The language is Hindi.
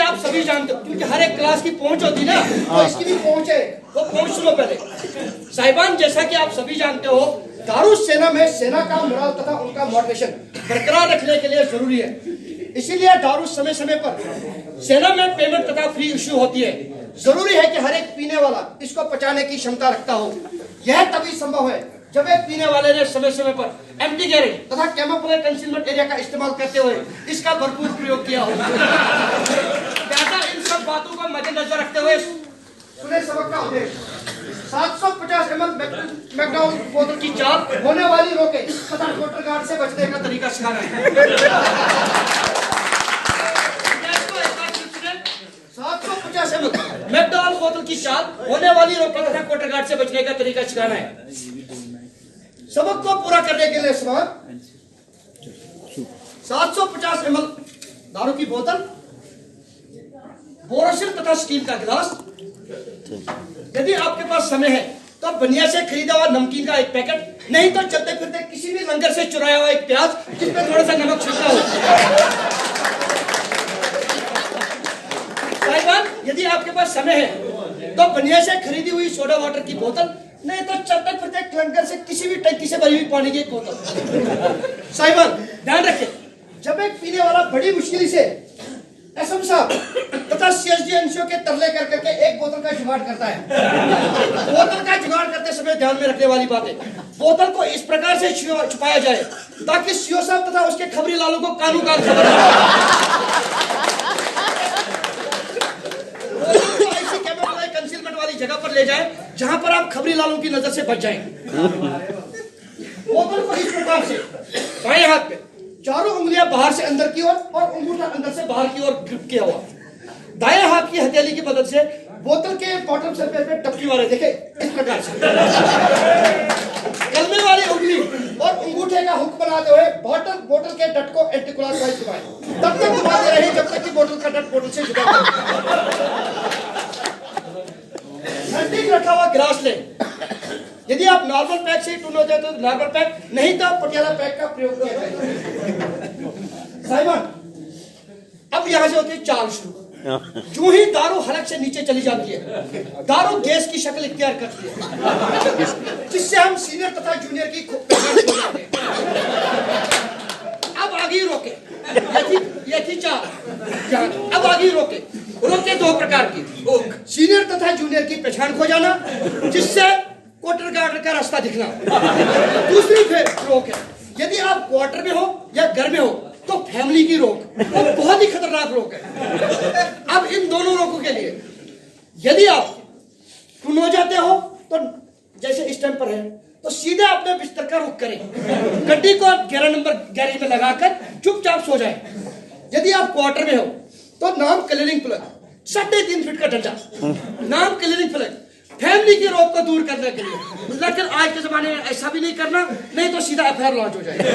आप सभी जानते हो, क्योंकि हर एक क्लास की पहुंच होती ना, तो इसकी भी पहुंच है, वो पहुंच सुनो पहले। साहिबान, जैसा कि आप सभी जानते हो, दारुस सेना में सेना का मोरल तथा उनका मोटिवेशन बरकरार रखने के लिए जरूरी है। इसीलिए दारुस समय समय पर सेना में पेमेंट तथा फ्री इश्यू होती है। जरूरी है कि हर एक पीने वाला इसको पचाने की क्षमता रखता हो। यह तभी संभव है जब एक पीने वाले ने समय समय पर एम्प्टी गैरेज तथा कैमोफ्लेज कंसीलमेंट एरिया का इस्तेमाल करते हुए इसका भरपूर प्रयोग किया हो। लिहाजा इन सब बातों को मद्देनजर रखते हुए सुने सबक का उद्देश्य 750 ml मैकडॉल बोतल की चाप होने वाली रोके तथा वाटर गार्ड से बचने का तरीका सिखाना है। 750 ml मैकडॉल बोतल की चाप होने वाली रोके तथा वाटर गार्ड से बचने का तरीका सिखाना है। सबक को पूरा करने के लिए सवाल 750 ml दारू की बोतल, बोरोसिल तथा स्टील का गिलास। यदि आपके पास समय है तो बनिया से खरीदा हुआ नमकीन का एक पैकेट, नहीं तो चलते फिरते किसी भी लंगर से चुराया हुआ एक प्याज जिसमें थोड़ा सा नमक छिड़का हो। साहिबान, यदि आपके पास समय है तो बनिया से खरीदी हुई सोडा वाटर की बोतल, नहीं तो चलते फिरते लंगर से किसी भी टंकी से भरी हुई पानी की एक बोतल। साहिबान, ध्यान रखें, जब एक पीने वाला बड़ी मुश्किल से एसएम साहब तथा सीएसडी एनसीओ के तरले कर करके एक बोतल का जुगाड़ करता है, बोतल का जुगाड़ करते समय ध्यान में रखने वाली बात है, बोतल को इस प्रकार से छुपाया जाए ताकि सीओ साहब तथा उसके खबरी लालों को कानून का खबर ऐसी कैमोफ्लेज कंसीलमेंट वाली जगह पर ले जाए जहां पर आप खबरी लालों की नजर से बच जाएं। बोतल को इस प्रकार से बाएं हाथ पे चारों उंगलियां बाहर से अंदर की ओर और अंगूठा अंदर से बाहर की ओर ग्रिप किया हुआ, दाएं हाथ की हथेली की मदद से बोतल के बॉटम सरफेस पे टपकी मारे, देखे इस प्रकार से कलमे वाली उंगली और अंगूठे का हुक बनाते हुए बोतल के डट को एंटी क्लॉकवाइज घुमाएं, तब तक घुमाते रहे जब तक कि बोतल का डट बोतल से जुड़ा हो। नजदीक रखा हुआ गिलास ले, यदि आप नॉर्मल पैक से टून हो जाए तो नॉर्मल पैक, नहीं तो पटियाला पैक का प्रयोग किया जाए। साहिबान, अब यहां से होती है चाल शुरू। जो ही दारू हलक से नीचे चली जाती है, दारू गैस की शक्ल इख्तियार करती है, जिससे हम सीनियर तथा जूनियर की पहचान हो जाते हैं। अब आगे रोके, ये थी चाल। अब आगे रोके दो प्रकार की, सीनियर तथा जूनियर की पहचान खो जाना, जिससे क्वार्टर गार्ड का रास्ता दिखना। दूसरी रोक है, यदि आप क्वार्टर में हो या घर में हो तो फैमिली की रोक, वो बहुत ही खतरनाक रोक है। अब इन दोनों रोकों के लिए यदि आप टून हो जाते हो तो जैसे इस टाइम पर है तो सीधे अपने बिस्तर का रुख करें, गड्डी को 11 नंबर गैरेज में लगाकर चुपचाप सो जाएं। यदि आप क्वार्टर में हो तो नाम क्लीनिंग प्लग, 3.5 फीट का डंडा, नाम क्लीनिंग प्लग, फैमिली की रोक को दूर करने के लिए। लेकिन आज के जमाने में ऐसा भी नहीं करना, नहीं तो सीधा एफआईआर लॉन्च हो जाएगा।